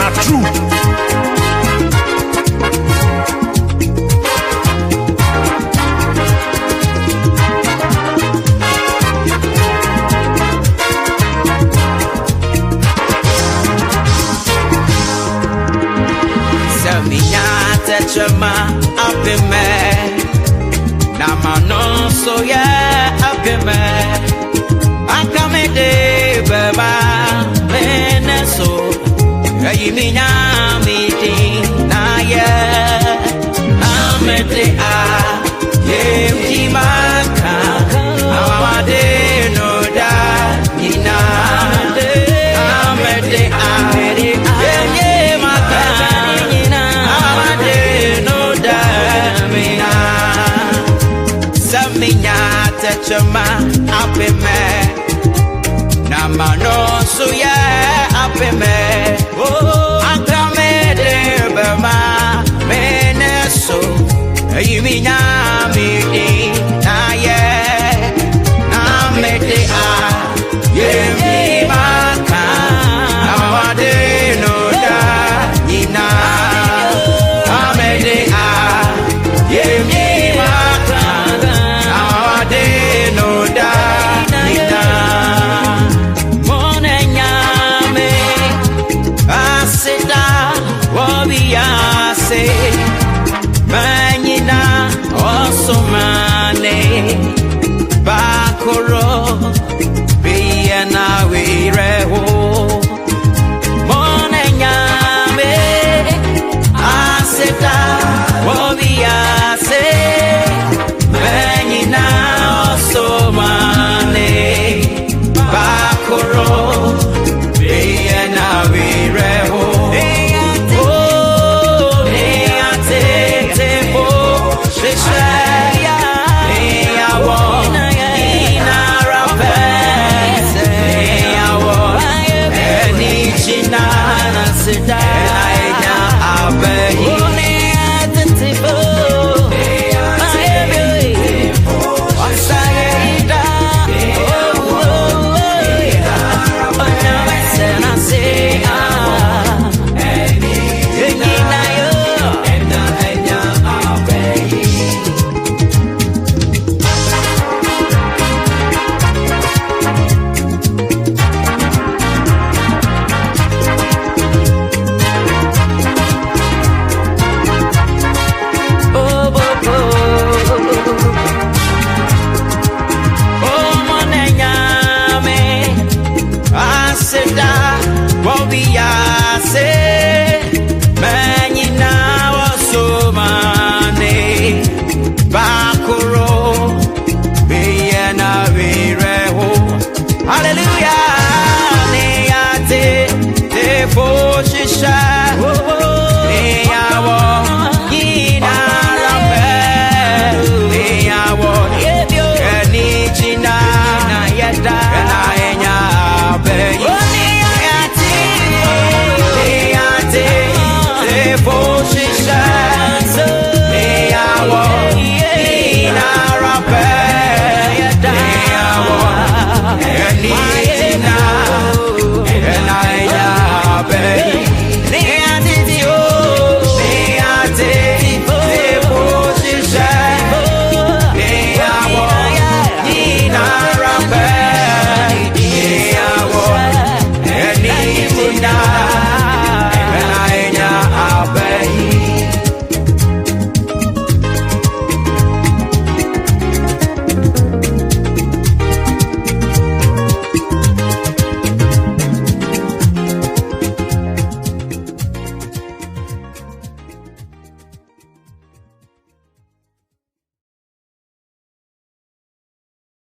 are true. Chama up in me, Nama no so yeah up in me. I come in day, Baba, Veneso, Yimina meeting, Naya, Namete, Yemaka, Amade, no da, Nina, Amete, Chama up in me, Namano so yeah up in me. Oh, I come in there, Bama, Meneso, you mean I'm eating, yeah, I'm eating, yeah, me, Maka, I'm a no da, Nina, I'm eating, yeah, me. Manina osomane bakoro biana wireho monanyame aseta wobiase manina osomane bakoro biana wireho Hallelujah, ne ate te fo shisha.